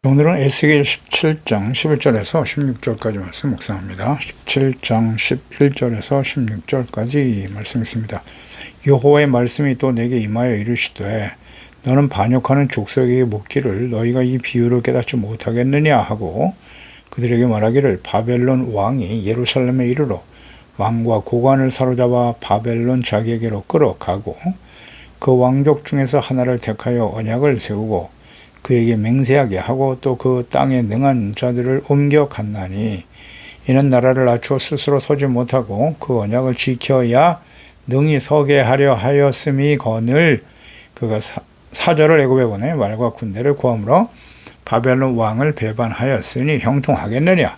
오늘은 에스겔 17장 11절에서 16절까지 말씀 묵상합니다. 17장 11절에서 16절까지 말씀 있습니다. 여호와의 말씀이 또 내게 임하여 이르시되 너는 반역하는 족속에게 묻기를 너희가 이 비유를 깨닫지 못하겠느냐 하고 그들에게 말하기를 바벨론 왕이 예루살렘에 이르러 왕과 고관을 사로잡아 바벨론 자기에게로 끌어가고 그 왕족 중에서 하나를 택하여 언약을 세우고 그에게 맹세하게 하고 또 그 땅에 능한 자들을 옮겨 갔나니 이는 나라를 낮추어 스스로 서지 못하고 그 언약을 지켜야 능히 서게 하려 하였음이거늘 그가 사절을 애굽에 보내 말과 군대를 구함으로 바벨론 왕을 배반하였으니 형통하겠느냐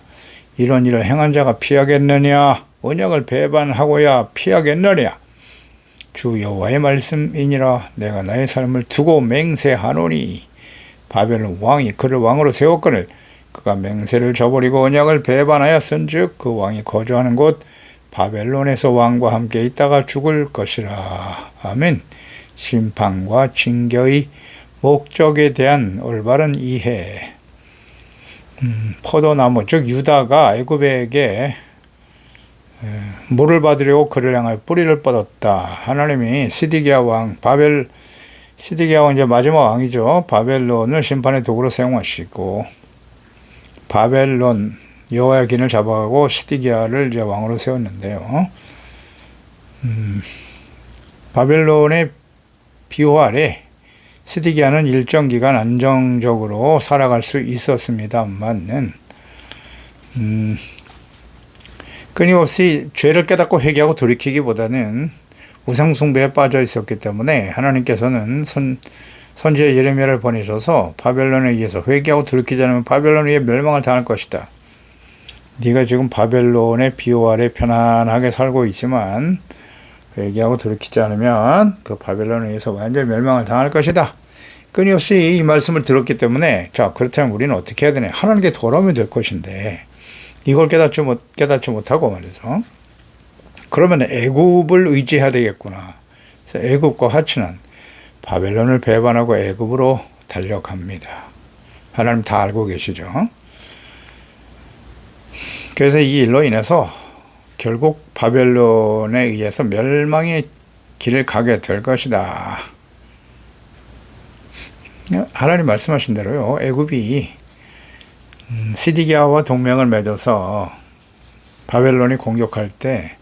이런 일을 행한 자가 피하겠느냐 언약을 배반하고야 피하겠느냐 주 여호와의 말씀이니라 내가 나의 삶을 두고 맹세하노니 바벨론 왕이 그를 왕으로 세웠거늘 그가 맹세를 저버리고 언약을 배반하였은즉 그 왕이 거주하는 곳 바벨론에서 왕과 함께 있다가 죽을 것이라. 아멘. 심판과 징계의 목적에 대한 올바른 이해. 포도나무 즉 유다가 애굽에게 물을 받으려고 그를 향하여 뿌리를 뻗었다. 하나님이 시디기야 왕 시디기야 왕 이제 마지막 왕이죠. 바벨론을 심판의 도구로 사용하시고 바벨론 여호와의 긴을 잡아가고 시디기야를 이제 왕으로 세웠는데요. 바벨론의 비호 아래 시디기야는 일정 기간 안정적으로 살아갈 수 있었습니다만은 끊임없이 죄를 깨닫고 회개하고 돌이키기보다는 우상숭배에 빠져 있었기 때문에 하나님께서는 선지자 예레미야를 보내셔서 바벨론에 의해서 회개하고 돌이키지 않으면 바벨론에 의해 멸망을 당할 것이다. 네가 지금 바벨론의 비호 아래 편안하게 살고 있지만 회개하고 돌이키지 않으면 그 바벨론에 의해서 완전히 멸망을 당할 것이다. 끊임없이 이 말씀을 들었기 때문에 자 그렇다면 우리는 어떻게 해야 되냐. 하나님께 돌아오면 될 것인데 이걸 깨닫지 못하고 말해서 그러면 애굽을 의지해야 되겠구나. 그래서 애굽과 하치는 바벨론을 배반하고 애굽으로 달려갑니다. 하나님 다 알고 계시죠. 그래서 이 일로 인해서 결국 바벨론에 의해서 멸망의 길을 가게 될 것이다. 하나님 말씀하신 대로요. 애굽이 시디기야와 동맹을 맺어서 바벨론이 공격할 때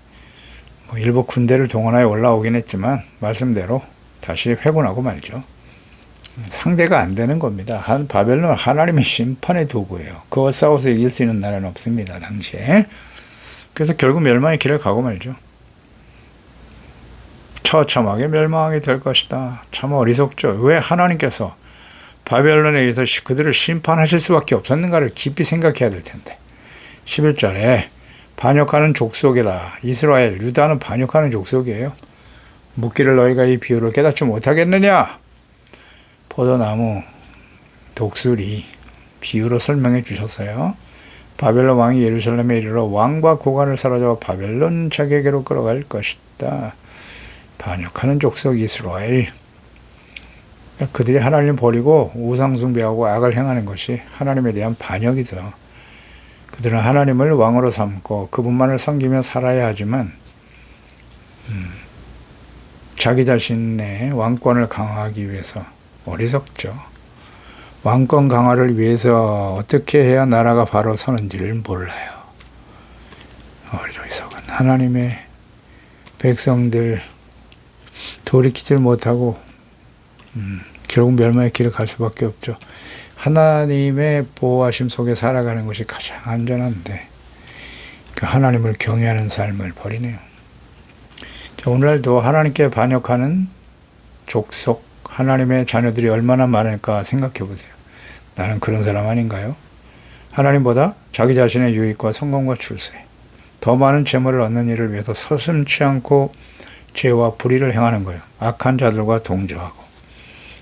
일부 군대를 동원하여 올라오긴 했지만 말씀대로 다시 회군하고 말죠. 상대가 안 되는 겁니다. 바벨론은 하나님의 심판의 도구예요. 그와 싸워서 이길 수 있는 나라는 없습니다. 당시에. 그래서 결국 멸망의 길을 가고 말죠. 처참하게 멸망하게 될 것이다. 참 어리석죠. 왜 하나님께서 바벨론에 의해서 그들을 심판하실 수밖에 없었는가를 깊이 생각해야 될 텐데. 11절에 반역하는 족속이라. 이스라엘, 유다는 반역하는 족속이에요. 묻기를 너희가 이 비유를 깨닫지 못하겠느냐? 포도나무, 독수리, 비유로 설명해 주셨어요. 바벨론 왕이 예루살렘에 이르러 왕과 고관을 사로잡아 바벨론 자기에게로 끌어갈 것이다. 반역하는 족속 이스라엘. 그들이 하나님을 버리고 우상숭배하고 악을 행하는 것이 하나님에 대한 반역이죠. 그들은 하나님을 왕으로 삼고 그분만을 섬기며 살아야 하지만 자기 자신의 왕권을 강화하기 위해서 어리석죠. 왕권 강화를 위해서 어떻게 해야 나라가 바로 서는지를 몰라요. 어리석은 하나님의 백성들 돌이키질 못하고 결국 멸망의 길을 갈 수밖에 없죠. 하나님의 보호하심 속에 살아가는 것이 가장 안전한데 그 하나님을 경외하는 삶을 버리네요. 오늘날도 하나님께 반역하는 족속, 하나님의 자녀들이 얼마나 많을까 생각해 보세요. 나는 그런 사람 아닌가요? 하나님보다 자기 자신의 유익과 성공과 출세, 더 많은 재물을 얻는 일을 위해서 서슴지 않고 죄와 불의를 행하는 거예요. 악한 자들과 동조하고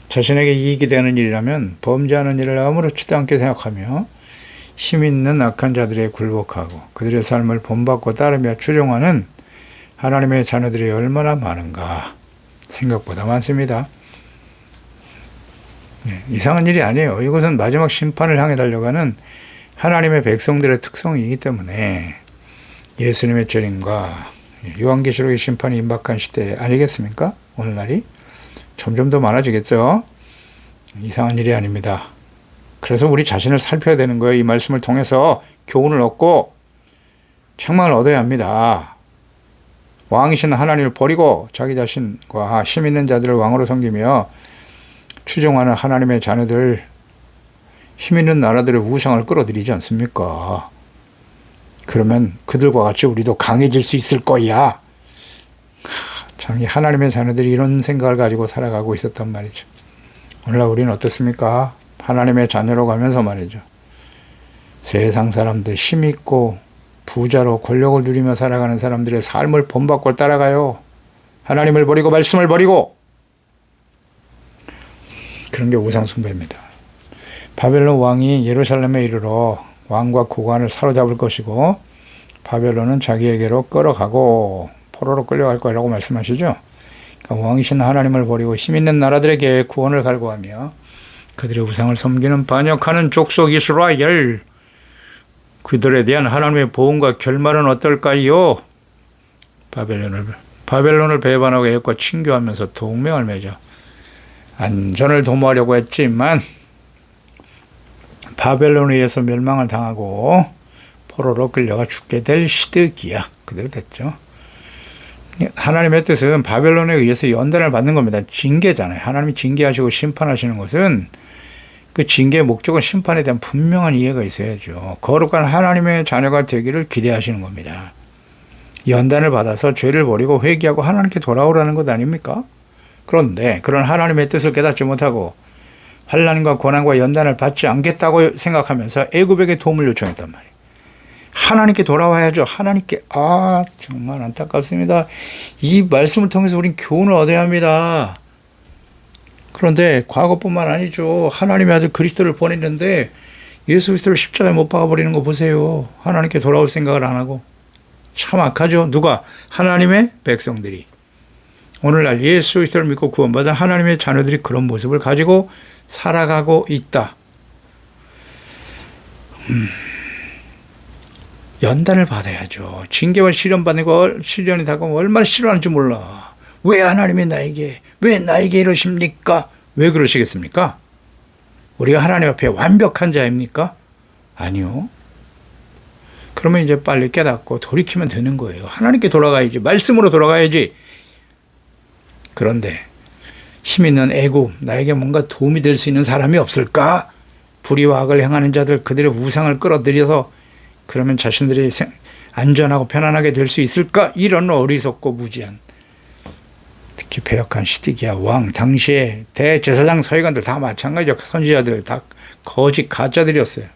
자신에게 이익이 되는 일이라면 범죄하는 일을 아무렇지도 않게 생각하며 힘있는 악한 자들에 굴복하고 그들의 삶을 본받고 따르며 추종하는 하나님의 자녀들이 얼마나 많은가 생각보다 많습니다. 이상한 일이 아니에요. 이것은 마지막 심판을 향해 달려가는 하나님의 백성들의 특성이기 때문에 예수님의 재림과 요한계시록의 심판이 임박한 시대 아니겠습니까? 오늘날이 점점 더 많아지겠죠. 이상한 일이 아닙니다. 그래서 우리 자신을 살펴야 되는 거예요. 이 말씀을 통해서 교훈을 얻고 책망을 얻어야 합니다. 왕이신 하나님을 버리고 자기 자신과 힘 있는 자들을 왕으로 섬기며 추종하는 하나님의 자녀들, 힘 있는 나라들의 우상을 끌어들이지 않습니까? 그러면 그들과 같이 우리도 강해질 수 있을 거야. 참, 하나님의 자녀들이 이런 생각을 가지고 살아가고 있었단 말이죠. 오늘날 우리는 어떻습니까? 하나님의 자녀로 가면서 말이죠. 세상 사람들, 힘있고 부자로 권력을 누리며 살아가는 사람들의 삶을 본받고 따라가요. 하나님을 버리고 말씀을 버리고. 그런 게 우상숭배입니다. 바벨론 왕이 예루살렘에 이르러 왕과 고관을 사로잡을 것이고 바벨론은 자기에게로 끌어가고 포로로 끌려갈 거라고 말씀하시죠. 그러니까 왕이신 하나님을 버리고 힘있는 나라들에게 구원을 갈구하며 그들의 우상을 섬기는 반역하는 족속 이스라엘, 그들에 대한 하나님의 보응과 결말은 어떨까요? 바벨론을 배반하고 애국과 친교하면서 동맹을 맺어 안전을 도모하려고 했지만 바벨론에 의해서 멸망을 당하고 포로로 끌려가 죽게 될 시드기야. 그대로 됐죠. 하나님의 뜻은 바벨론에 의해서 연단을 받는 겁니다. 징계잖아요. 하나님이 징계하시고 심판하시는 것은 그 징계의 목적은 심판에 대한 분명한 이해가 있어야죠. 거룩한 하나님의 자녀가 되기를 기대하시는 겁니다. 연단을 받아서 죄를 버리고 회개하고 하나님께 돌아오라는 것 아닙니까? 그런데 그런 하나님의 뜻을 깨닫지 못하고 환난과 고난과 연단을 받지 않겠다고 생각하면서 애굽에게 도움을 요청했단 말이에요. 하나님께 돌아와야죠. 하나님께. 정말 안타깝습니다. 이 말씀을 통해서 우린 교훈을 얻어야 합니다. 그런데 과거뿐만 아니죠. 하나님의 아들 그리스도를 보냈는데 예수 그리스도를 십자가에 못 박아버리는 거 보세요. 하나님께 돌아올 생각을 안 하고. 참 악하죠. 누가? 하나님의 백성들이. 오늘날 예수 그리스도를 믿고 구원받은 하나님의 자녀들이 그런 모습을 가지고 살아가고 있다. 연단을 받아야죠. 징계와 시련받는 거, 시련이 다가오면 얼마나 싫어하는지 몰라. 왜 하나님이 왜 나에게 이러십니까? 왜 그러시겠습니까? 우리가 하나님 앞에 완벽한 자입니까? 아니요. 그러면 이제 빨리 깨닫고 돌이키면 되는 거예요. 하나님께 돌아가야지. 말씀으로 돌아가야지. 그런데 힘 있는 애국, 나에게 뭔가 도움이 될 수 있는 사람이 없을까? 불의와 악을 행하는 자들, 그들의 우상을 끌어들여서 그러면 자신들이 안전하고 편안하게 될 수 있을까? 이런 어리석고 무지한, 특히 배역한 시드기야 왕, 당시에 대제사장 서기관들 다 마찬가지죠. 선지자들 다 거짓 가짜들이었어요.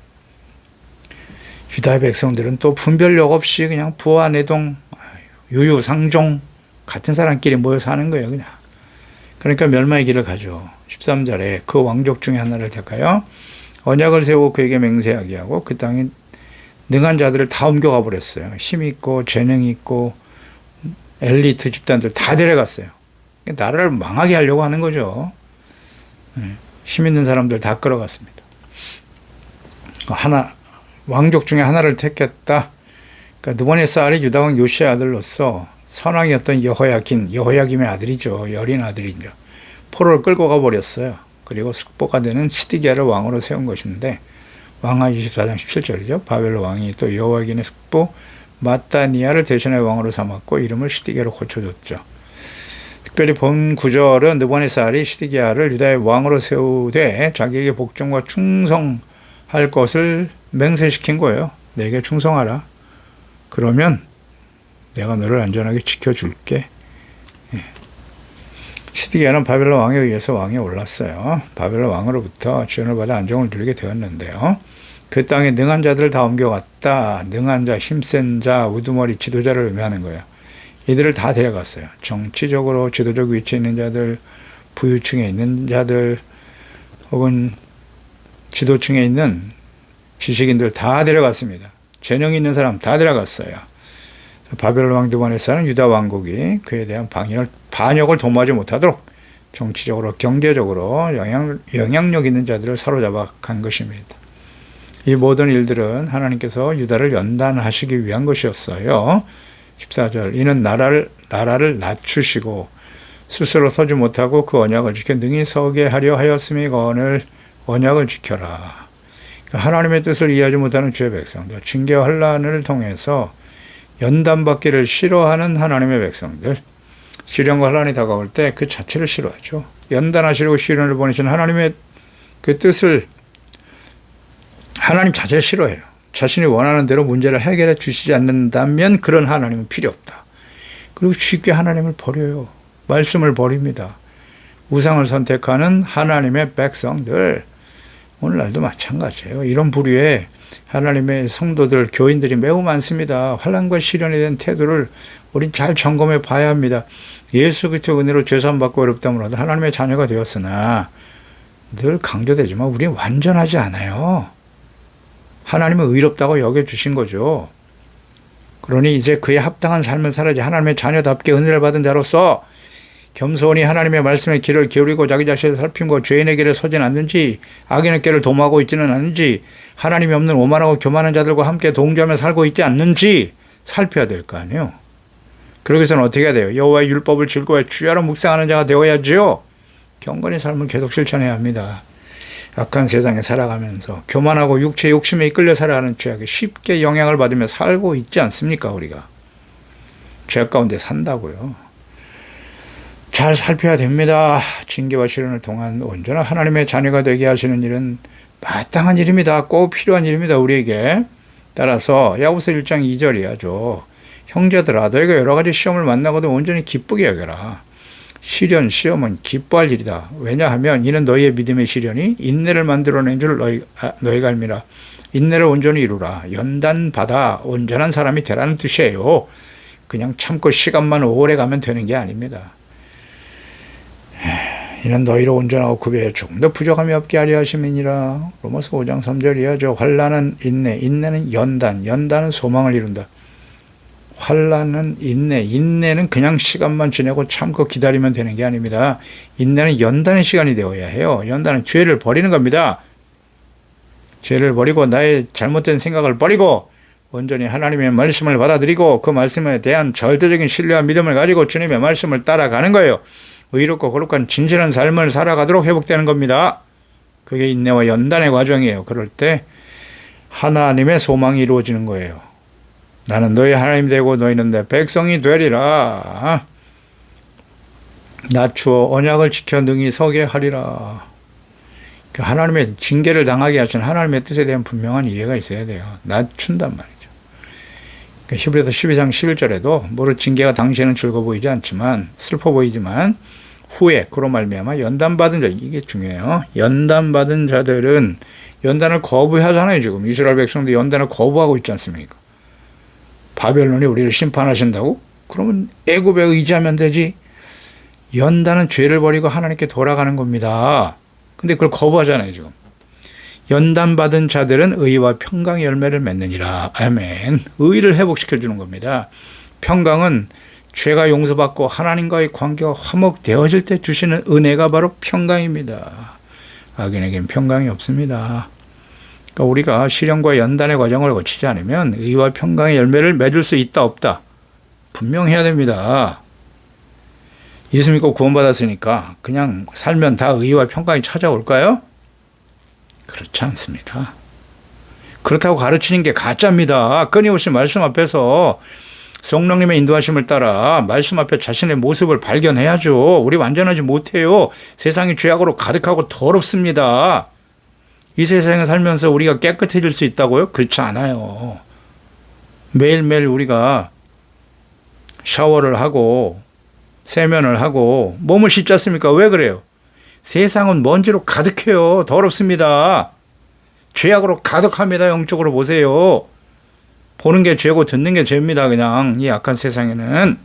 유다의 백성들은 또 분별력 없이 그냥 부와 내동, 유유상종 같은 사람끼리 모여 사는 거예요. 그냥. 그러니까 멸망의 길을 가죠. 13절에 그 왕족 중에 하나를 택하여 언약을 세우고 그에게 맹세하게 하고 그 땅에 능한 자들을 다 옮겨가 버렸어요. 힘 있고 재능 있고 엘리트 집단들 다 데려갔어요. 나라를 망하게 하려고 하는 거죠. 힘 있는 사람들 다 끌어갔습니다. 왕족 중에 하나를 택했다. 그러니까 느부갓네살이 유다왕 요시의 아들로서 선왕이었던 여호야김의 아들이죠. 여린 아들이죠. 포로를 끌고 가버렸어요. 그리고 숙보가 되는 시드기야를 왕으로 세운 것인데 왕하 24장 17절이죠. 바벨론 왕이 또 여호야김의 숙보 마따니아를 대신하여 왕으로 삼았고 이름을 시드기야로 고쳐줬죠. 특별히 본 9절은 느부갓네살이 시드기야를 유다의 왕으로 세우되 자기에게 복종과 충성할 것을 맹세시킨 거예요. 내게 충성하라. 그러면 내가 너를 안전하게 지켜줄게. 시드기야는 바벨론 왕에 의해서 왕에 올랐어요. 바벨론 왕으로부터 지원을 받아 안정을 누리게 되었는데요. 그 땅에 능한 자들을 다 옮겨갔다. 능한 자, 힘센 자, 우두머리 지도자를 의미하는 거예요. 이들을 다 데려갔어요. 정치적으로 지도적 위치에 있는 자들, 부유층에 있는 자들, 혹은 지도층에 있는 지식인들 다 데려갔습니다. 재능 있는 사람 다 데려갔어요. 바벨론 왕 느부갓네살은 유다 왕국이 그에 대한 반역을 도모하지 못하도록 정치적으로 경제적으로 영향력 있는 자들을 사로잡아 간 것입니다. 이 모든 일들은 하나님께서 유다를 연단하시기 위한 것이었어요. 14절 이는 나라를 낮추시고 스스로 서지 못하고 그 언약을 지켜 능히 서게 하려 하였음이거늘 언약을 지켜라. 하나님의 뜻을 이해하지 못하는 주의 백성들, 징계와 환난을 통해서 연단받기를 싫어하는 하나님의 백성들, 시련과 환난이 다가올 때 그 자체를 싫어하죠. 연단하시려고 시련을 보내신 하나님의 그 뜻을 하나님 자체를 싫어해요. 자신이 원하는 대로 문제를 해결해 주시지 않는다면 그런 하나님은 필요 없다. 그리고 쉽게 하나님을 버려요. 말씀을 버립니다. 우상을 선택하는 하나님의 백성들, 오늘날도 마찬가지예요. 이런 부류의 하나님의 성도들, 교인들이 매우 많습니다. 환난과 시련에 대한 태도를 우린 잘 점검해 봐야 합니다. 예수 그리스도 은혜로 죄사함받고 어렵다면 얻어 하나님의 자녀가 되었으나 늘 강조되지만 우리는 완전하지 않아요. 하나님은 의롭다고 여겨주신 거죠. 그러니 이제 그에 합당한 삶을 살아야지. 하나님의 자녀답게 은혜를 받은 자로서 겸손히 하나님의 말씀에 귀를 기울이고 자기 자신을 살피고 죄인의 길에 서진 않는지, 악인의 길을 도모하고 있지는 않는지, 하나님이 없는 오만하고 교만한 자들과 함께 동조하며 살고 있지 않는지 살펴야 될 거 아니에요. 그러기 위해서는 어떻게 해야 돼요? 여호와의 율법을 즐거워해 주야로 묵상하는 자가 되어야지요. 경건의 삶을 계속 실천해야 합니다. 악한 세상에 살아가면서 교만하고 육체 욕심에 이끌려 살아가는 죄악에 쉽게 영향을 받으며 살고 있지 않습니까? 우리가 죄악 가운데 산다고요. 잘 살펴야 됩니다. 징계와 시련을 통한 온전한 하나님의 자녀가 되게 하시는 일은 마땅한 일입니다. 꼭 필요한 일입니다. 우리에게. 따라서 야고보서 1장 2절이야죠. 형제들아 너희가 여러 가지 시험을 만나거든 온전히 기쁘게 여겨라. 시험은 기뻐할 일이다. 왜냐하면 이는 너희의 믿음의 시련이 인내를 만들어낸 줄 너희가 알미라. 인내를 온전히 이루라. 연단받아 온전한 사람이 되라는 뜻이에요. 그냥 참고 시간만 오래 가면 되는 게 아닙니다. 이는 너희를 온전하고 구별해 조금 더 부족함이 없게 하려 하심이니라. 로마서 5장 3절이야죠. 환난은 인내, 인내는 연단, 연단은 소망을 이룬다. 환난은 인내는 그냥 시간만 지내고 참고 기다리면 되는 게 아닙니다. 인내는 연단의 시간이 되어야 해요. 연단은 죄를 버리는 겁니다. 죄를 버리고 나의 잘못된 생각을 버리고 온전히 하나님의 말씀을 받아들이고 그 말씀에 대한 절대적인 신뢰와 믿음을 가지고 주님의 말씀을 따라가는 거예요. 의롭고 거룩한 진실한 삶을 살아가도록 회복되는 겁니다. 그게 인내와 연단의 과정이에요. 그럴 때 하나님의 소망이 이루어지는 거예요. 나는 너희 하나님 되고 너희는 내 백성이 되리라. 낮추어 언약을 지켜 능히 서게 하리라. 하나님의 징계를 당하게 하신 하나님의 뜻에 대한 분명한 이해가 있어야 돼요. 낮춘단 말이죠. 히브리서 12장 11절에도 모르 징계가 당시에는 즐거워 보이지 않지만 슬퍼 보이지만 후에 그로 말미암아 연단받은 자, 이게 중요해요. 연단받은 자들은 연단을 거부하잖아요. 지금 이스라엘 백성도 연단을 거부하고 있지 않습니까? 바벨론이 우리를 심판하신다고? 그러면 애굽에 의지하면 되지. 연단은 죄를 버리고 하나님께 돌아가는 겁니다. 근데 그걸 거부하잖아요. 지금 연단받은 자들은 의와 평강의 열매를 맺느니라. 아멘. 의를 회복시켜주는 겁니다. 평강은 죄가 용서받고 하나님과의 관계가 화목되어질 때 주시는 은혜가 바로 평강입니다. 악인에겐 평강이 없습니다. 그러니까 우리가 시련과 연단의 과정을 거치지 않으면 의와 평강의 열매를 맺을 수 있다 없다 분명해야 됩니다. 예수 믿고 구원받았으니까 그냥 살면 다 의와 평강이 찾아올까요? 그렇지 않습니다. 그렇다고 가르치는 게 가짜입니다. 끊임없이 말씀 앞에서 성령님의 인도하심을 따라 말씀 앞에 자신의 모습을 발견해야죠. 우리 완전하지 못해요. 세상이 죄악으로 가득하고 더럽습니다. 이 세상에 살면서 우리가 깨끗해질 수 있다고요? 그렇지 않아요. 매일매일 우리가 샤워를 하고 세면을 하고 몸을 씻지 않습니까? 왜 그래요? 세상은 먼지로 가득해요. 더럽습니다. 죄악으로 가득합니다. 영적으로 보세요. 보는 게 죄고 듣는 게 죄입니다. 그냥 이 악한 세상에는.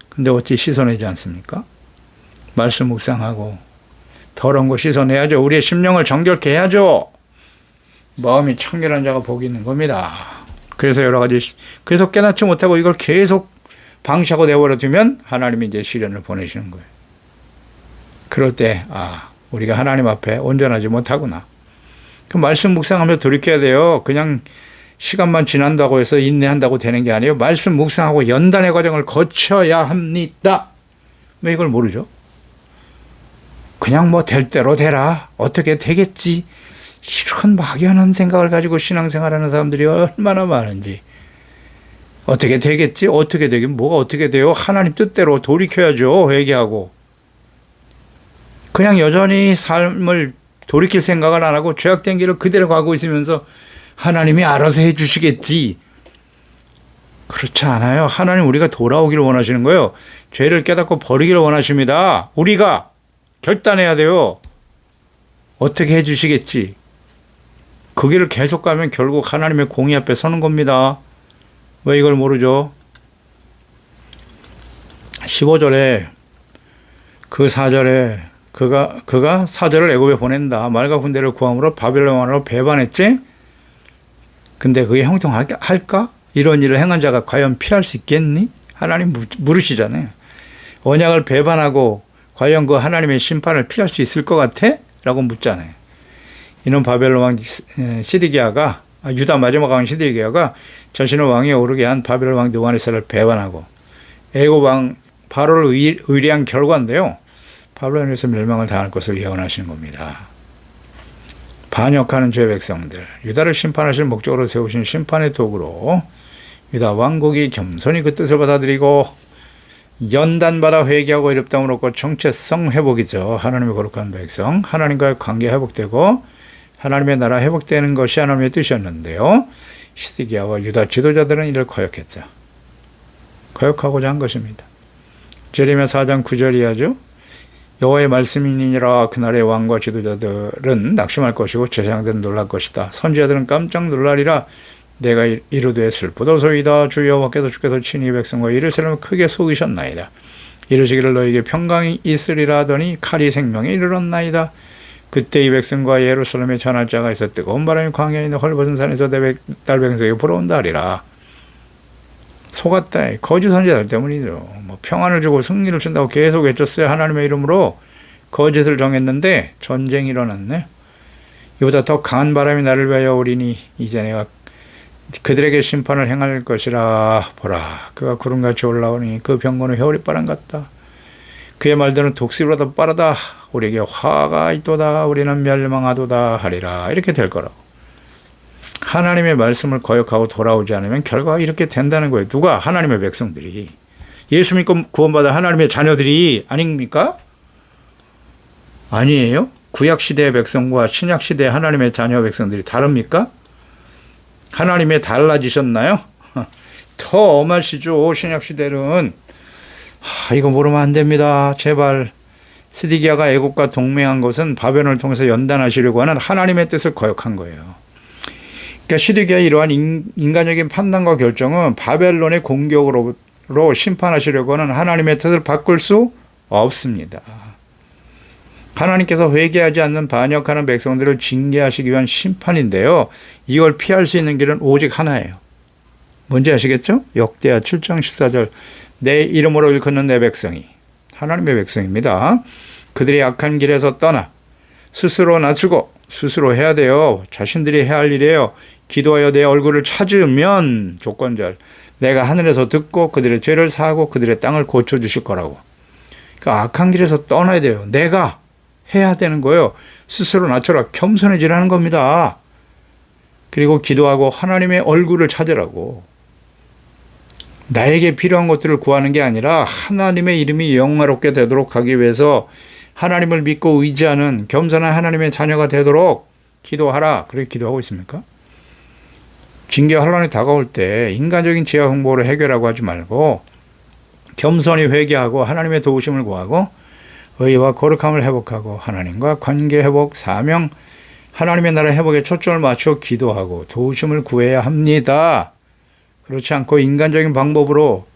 근데 어찌 씻어내지 않습니까? 말씀 묵상하고 더러운 거 씻어내야죠. 우리의 심령을 정결케 해야죠. 마음이 청결한 자가 복이 있는 겁니다. 그래서 여러 가지 그래서 깨닫지 못하고 이걸 계속 방치하고 내버려 두면 하나님이 이제 시련을 보내시는 거예요. 그럴 때 우리가 하나님 앞에 온전하지 못하구나. 그 말씀 묵상하며 돌이켜야 돼요. 그냥 시간만 지난다고 해서 인내한다고 되는 게 아니에요. 말씀 묵상하고 연단의 과정을 거쳐야 합니다. 왜 이걸 모르죠? 그냥 뭐 될 대로 되라. 어떻게 되겠지. 이런 막연한 생각을 가지고 신앙생활하는 사람들이 얼마나 많은지. 어떻게 되겠지? 어떻게 되긴 뭐가 어떻게 돼요? 하나님 뜻대로 돌이켜야죠. 회개하고. 그냥 여전히 삶을 돌이킬 생각을 안 하고 죄악된 길을 그대로 가고 있으면서 하나님이 알아서 해 주시겠지. 그렇지 않아요. 하나님 우리가 돌아오기를 원하시는 거예요. 죄를 깨닫고 버리기를 원하십니다. 우리가 결단해야 돼요. 어떻게 해 주시겠지. 그 길을 계속 가면 결국 하나님의 공의 앞에 서는 겁니다. 왜 이걸 모르죠? 15절에 그 4절에 그가 4절을 애굽에 보낸다. 말과 군대를 구함으로 바벨론 왕으로 배반했지? 근데 그게 형통할까? 이런 일을 행한 자가 과연 피할 수 있겠니? 하나님 물으시잖아요. 언약을 배반하고 과연 그 하나님의 심판을 피할 수 있을 것 같아? 라고 묻잖아요. 이는 바벨론 왕 시드기야가 유다 마지막 왕 시드기야가 자신을 왕에 오르게 한 바벨론 왕 느부갓네살을 배반하고 애굽 왕 바로를 의뢰한 결과인데요. 바벨론에서 멸망을 당할 것을 예언하시는 겁니다. 반역하는 죄 백성들, 유다를 심판하실 목적으로 세우신 심판의 도구로 유다 왕국이 겸손히 그 뜻을 받아들이고 연단받아 회개하고 이롭다함을 얻고 정체성 회복이죠. 하나님의 거룩한 백성, 하나님과의 관계 회복되고 하나님의 나라 회복되는 것이 하나님의 뜻이었는데요. 시드기야와 유다 지도자들은 이를 거역했죠. 거역하고자 한 것입니다. 예레미야 4장 9절 이하죠. 여호와의 말씀이니라. 그날의 왕과 지도자들은 낙심할 것이고 제사장들은 놀랄 것이다. 선지자들은 깜짝 놀라리라. 내가 이르되 슬프도소이다. 주 여호와께서 주께서 친히 백성과 이르시려면 크게 속이셨나이다. 이르시기를 너에게 평강이 있으리라 하더니 칼이 생명에 이르렀나이다. 그때 이 백성과 예루살렘에 전할 자가 있어 뜨거운 바람이 광야에 있는 헐벗은 산에서 내 딸 백성에게 불어온다 하리라. 속았다. 거짓 선지자들 때문이죠. 뭐 평안을 주고 승리를 준다고 계속 외쳤어요. 하나님의 이름으로 거짓을 정했는데 전쟁이 일어났네. 이보다 더 강한 바람이 나를 위하여 오리니 이제 내가 그들에게 심판을 행할 것이라. 보라, 그가 구름같이 올라오니 그 병거는 회오리바람 같다. 그의 말들은 독수리보다 빠르다. 우리에게 화가 있도다. 우리는 멸망하도다 하리라. 이렇게 될 거라고. 하나님의 말씀을 거역하고 돌아오지 않으면 결과가 이렇게 된다는 거예요. 누가? 하나님의 백성들이. 예수 믿고 구원받은 하나님의 자녀들이 아닙니까? 아니에요? 구약시대의 백성과 신약시대의 하나님의 자녀 백성들이 다릅니까? 하나님의 달라지셨나요? 더 엄하시죠. 신약시대는. 이거 모르면 안 됩니다. 제발. 시드기야가 애국과 동맹한 것은 바벨론을 통해서 연단하시려고 하는 하나님의 뜻을 거역한 거예요. 그러니까 시드기야의 이러한 인간적인 판단과 결정은 바벨론의 공격으로 심판하시려고 하는 하나님의 뜻을 바꿀 수 없습니다. 하나님께서 회개하지 않는 반역하는 백성들을 징계하시기 위한 심판인데요. 이걸 피할 수 있는 길은 오직 하나예요. 뭔지 아시겠죠? 역대하 7장 14절 내 이름으로 일컫는 내 백성이 하나님의 백성입니다. 그들이 악한 길에서 떠나 스스로 낮추고 스스로 해야 돼요. 자신들이 해야 할 일이에요. 기도하여 내 얼굴을 찾으면 조건절 내가 하늘에서 듣고 그들의 죄를 사하고 그들의 땅을 고쳐주실 거라고. 그러니까 악한 길에서 떠나야 돼요. 내가 해야 되는 거예요. 스스로 낮춰라. 겸손해지라는 겁니다. 그리고 기도하고 하나님의 얼굴을 찾으라고. 나에게 필요한 것들을 구하는 게 아니라 하나님의 이름이 영화롭게 되도록 하기 위해서 하나님을 믿고 의지하는 겸손한 하나님의 자녀가 되도록 기도하라. 그렇게 기도하고 있습니까? 징계 환란이 다가올 때 인간적인 지하 홍보를 해결하고 하지 말고 겸손히 회개하고 하나님의 도우심을 구하고 의와 거룩함을 회복하고 하나님과 관계 회복, 사명, 하나님의 나라 회복에 초점을 맞춰 기도하고 도우심을 구해야 합니다. 그렇지 않고 인간적인 방법으로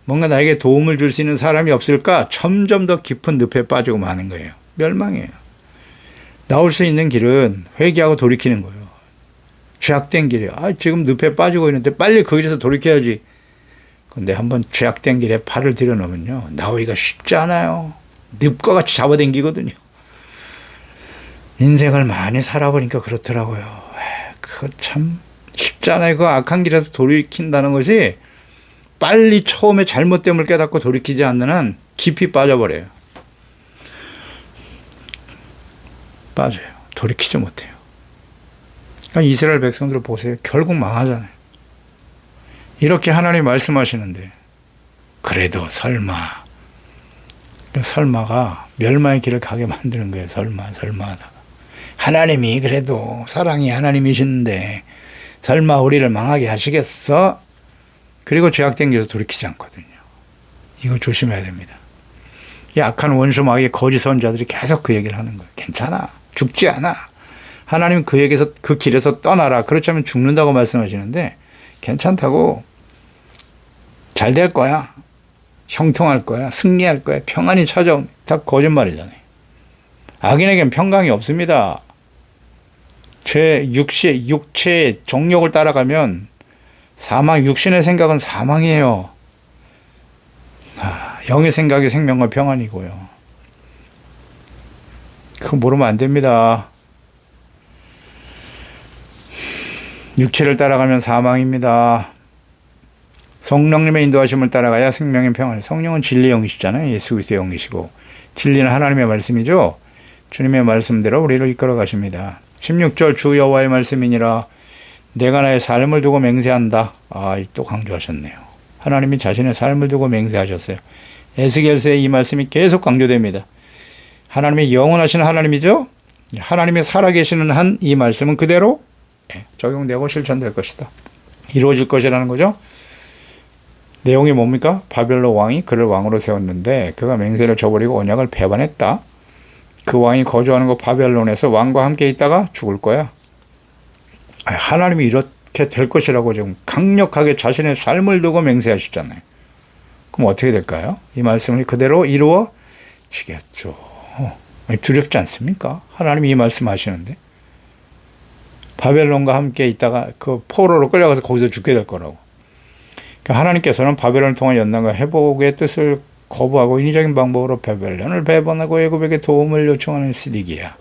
뭔가 나에게 도움을 줄 수 있는 사람이 없을까? 점점 더 깊은 늪에 빠지고 마는 거예요. 멸망이에요. 나올 수 있는 길은 회개하고 돌이키는 거예요. 죄악된 길이에요. 지금 늪에 빠지고 있는데 빨리 그 길에서 돌이켜야지. 근데 한번 죄악된 길에 발을 들여놓으면요. 나오기가 쉽지 않아요. 늪과 같이 잡아당기거든요. 인생을 많이 살아보니까 그렇더라고요. 그거 참 쉽잖아요. 그 악한 길에서 돌이킨다는 것이 빨리 처음에 잘못됨을 깨닫고 돌이키지 않는 한 깊이 빠져버려요. 빠져요. 돌이키지 못해요. 그러니까 이스라엘 백성들 보세요. 결국 망하잖아요. 이렇게 하나님 말씀하시는데 그래도 설마가 멸망의 길을 가게 만드는 거예요. 설마 하나님이 그래도 사랑이 하나님이시는데 설마 우리를 망하게 하시겠어? 그리고 죄악된 길에서 돌이키지 않거든요. 이거 조심해야 됩니다. 이 악한 원수 마귀의 거짓 선자들이 계속 그 얘기를 하는 거예요. 괜찮아. 죽지 않아. 하나님 그 길에서 떠나라. 그렇지 않으면 죽는다고 말씀하시는데 괜찮다고. 잘 될 거야. 형통할 거야. 승리할 거야. 평안이 찾아온. 다 거짓말이잖아요. 악인에겐 평강이 없습니다. 육체의 정욕을 따라가면 사망, 육신의 생각은 사망이에요. 영의 생각이 생명과 평안이고요. 그거 모르면 안 됩니다. 육체를 따라가면 사망입니다. 성령님의 인도하심을 따라가야 생명의 평안. 성령은 진리의 영이시잖아요. 예수 그리스도의 영이시고 진리는 하나님의 말씀이죠. 주님의 말씀대로 우리를 이끌어 가십니다. 16절 주 여호와의 말씀이니라 내가 나의 삶을 두고 맹세한다. 또 강조하셨네요. 하나님이 자신의 삶을 두고 맹세하셨어요. 에스겔서에 이 말씀이 계속 강조됩니다. 하나님이 영원하신 하나님이죠. 하나님이 살아계시는 한 이 말씀은 그대로 적용되고 실천될 것이다. 이루어질 것이라는 거죠. 내용이 뭡니까? 바벨론 왕이 그를 왕으로 세웠는데 그가 맹세를 저버리고 언약을 배반했다. 그 왕이 거주하는 곳 바벨론에서 왕과 함께 있다가 죽을 거야. 하나님이 이렇게 될 것이라고 지금 강력하게 자신의 삶을 두고 맹세하시잖아요. 그럼 어떻게 될까요? 이 말씀이 그대로 이루어지겠죠. 두렵지 않습니까? 하나님이 이 말씀하시는데 바벨론과 함께 있다가 그 포로로 끌려가서 거기서 죽게 될 거라고. 그러니까 하나님께서는 바벨론을 통한 연단과 회복의 뜻을 거부하고 인위적인 방법으로 바벨론을 배반하고 애굽에게 도움을 요청하는 시디기야.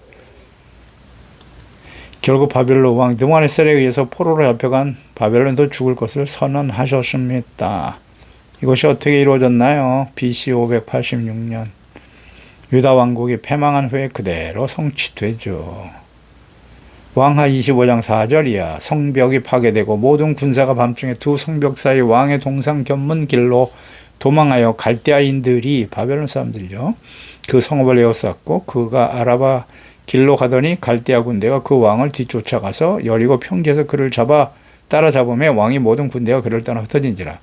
결국 바벨론 왕 느부갓네살에 의해서 포로로 잡혀간 바벨론도 죽을 것을 선언하셨습니다. 이것이 어떻게 이루어졌나요? BC 586년 유다 왕국이 패망한 후에 그대로 성취되죠. 왕하 25장 4절이야. 성벽이 파괴되고 모든 군사가 밤중에 두 성벽 사이 왕의 동상 견문 길로 도망하여 갈대아인들이 바벨론 사람들이죠. 그 성읍을 에워쌌고 그가 아라바 길로 가더니 갈대아 군대가 그 왕을 뒤쫓아가서 여리고 평지에서 그를 따라잡으며 왕이 모든 군대가 그를 떠나 흩어진지라.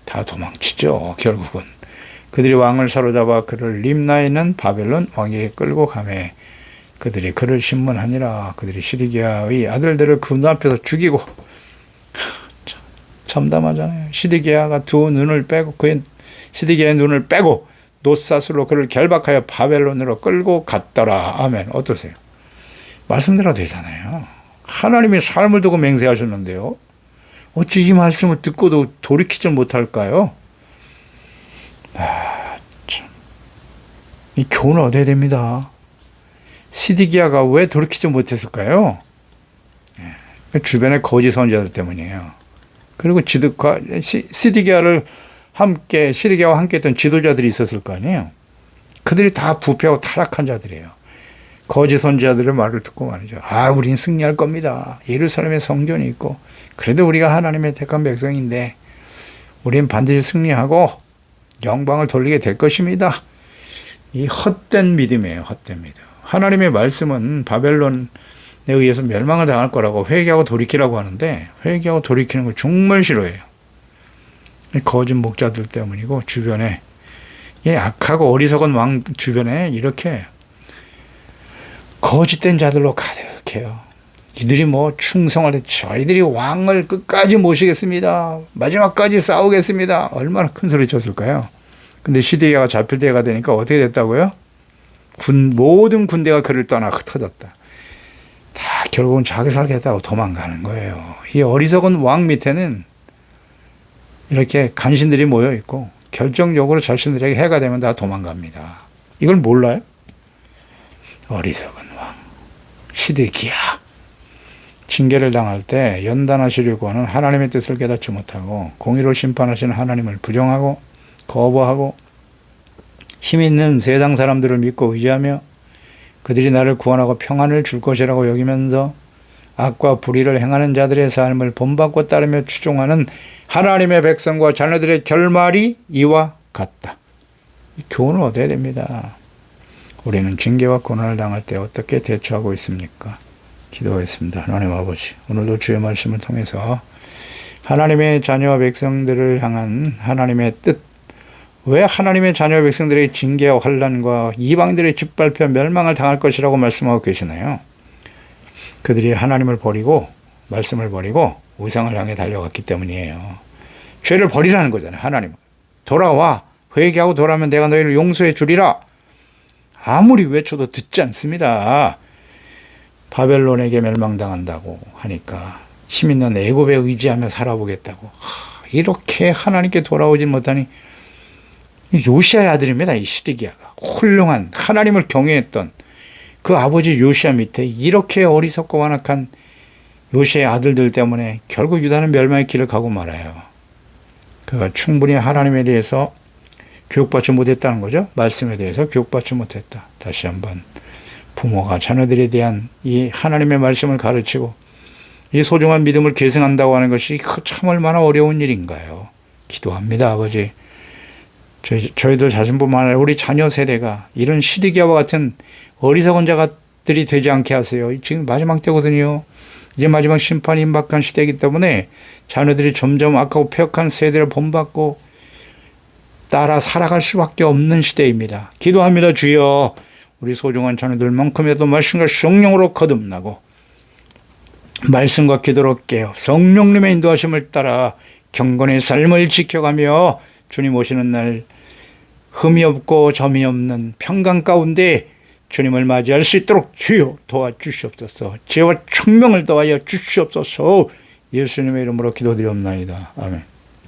다 도망치죠. 결국은. 그들이 왕을 사로잡아 그를 림나에 있는 바벨론 왕에게 끌고 가매 그들이 그를 신문하니라. 그들이 시드기야의 아들들을 그 눈앞에서 죽이고 참담하잖아요. 시드기야가 시드기야의 눈을 빼고 노사슬로 그를 결박하여 바벨론으로 끌고 갔더라. 아멘. 어떠세요? 말씀대로 되잖아요. 하나님의 삶을 두고 맹세하셨는데요. 어찌 이 말씀을 듣고도 돌이키지 못할까요? 참. 이 교훈을 얻어야 됩니다. 시드기야가 왜 돌이키지 못했을까요? 주변의 거짓 선지자들 때문이에요. 그리고 시드기야와 함께 했던 지도자들이 있었을 거 아니에요. 그들이 다 부패하고 타락한 자들이에요. 거짓 선지자들의 말을 듣고 말이죠. 우린 승리할 겁니다. 예루살렘에 성전이 있고 그래도 우리가 하나님의 택한 백성인데 우린 반드시 승리하고 영광을 돌리게 될 것입니다. 이 헛된 믿음이에요. 헛된 믿음. 하나님의 말씀은 바벨론에 의해서 멸망을 당할 거라고 회개하고 돌이키라고 하는데 회개하고 돌이키는 걸 정말 싫어해요. 거짓 목자들 때문이고 주변에 악하고 어리석은 왕 주변에 이렇게 거짓된 자들로 가득해요. 이들이 충성을 해 저희들이 왕을 끝까지 모시겠습니다. 마지막까지 싸우겠습니다. 얼마나 큰 소리 쳤을까요? 근데 시드기야가 잡힐 때가 되니까 어떻게 됐다고요? 모든 군대가 그를 떠나 흩어졌다. 다 결국은 자기 살겠다고 도망가는 거예요. 이 어리석은 왕 밑에는 이렇게 간신들이 모여 있고 결정적으로 자신들에게 해가 되면 다 도망갑니다. 이걸 몰라요? 어리석은 왕, 시드기야. 징계를 당할 때 연단하시려고 하는 하나님의 뜻을 깨닫지 못하고 공의로 심판하시는 하나님을 부정하고 거부하고 힘 있는 세상 사람들을 믿고 의지하며 그들이 나를 구원하고 평안을 줄 것이라고 여기면서 악과 불의를 행하는 자들의 삶을 본받고 따르며 추종하는 하나님의 백성과 자녀들의 결말이 이와 같다. 이 교훈을 얻어야 됩니다. 우리는 징계와 고난을 당할 때 어떻게 대처하고 있습니까? 기도하겠습니다. 하나님 아버지, 오늘도 주의 말씀을 통해서 하나님의 자녀와 백성들을 향한 하나님의 뜻, 왜 하나님의 자녀와 백성들의 징계와 환난과 이방들의 짓밟혀 멸망을 당할 것이라고 말씀하고 계시나요? 그들이 하나님을 버리고 말씀을 버리고 우상을 향해 달려갔기 때문이에요. 죄를 버리라는 거잖아요. 하나님 돌아와, 회개하고 돌아오면 내가 너희를 용서해 주리라. 아무리 외쳐도 듣지 않습니다. 바벨론에게 멸망당한다고 하니까 힘있는 애굽에 의지하며 살아보겠다고. 이렇게 하나님께 돌아오지 못하니 요시아의 아들입니다. 이 시드기야가 훌륭한 하나님을 경외했던 그 아버지 요시아 밑에 이렇게 어리석고 완악한 요시아의 아들들 때문에 결국 유다는 멸망의 길을 가고 말아요. 그가 충분히 하나님에 대해서 교육받지 못했다는 거죠. 말씀에 대해서 교육받지 못했다. 다시 한번 부모가 자녀들에 대한 이 하나님의 말씀을 가르치고 이 소중한 믿음을 계승한다고 하는 것이 참 얼마나 어려운 일인가요. 기도합니다. 아버지, 저희들 자신뿐만 아니라 우리 자녀 세대가 이런 시드기야와 같은 어리석은 자들이 되지 않게 하세요. 지금 마지막 때거든요. 이제 마지막 심판이 임박한 시대이기 때문에 자녀들이 점점 악하고 폐역한 세대를 본받고 따라 살아갈 수밖에 없는 시대입니다. 기도합니다. 주여, 우리 소중한 자녀들만큼이라도 말씀과 성령으로 거듭나고 말씀과 기도로 깨어 성령님의 인도하심을 따라 경건의 삶을 지켜가며 주님 오시는 날 흠이 없고 점이 없는 평강 가운데 주님을 맞이할 수 있도록 주여 도와주시옵소서. 지혜와 총명을 더하여 주시옵소서. 예수님의 이름으로 기도드리옵나이다. 아멘.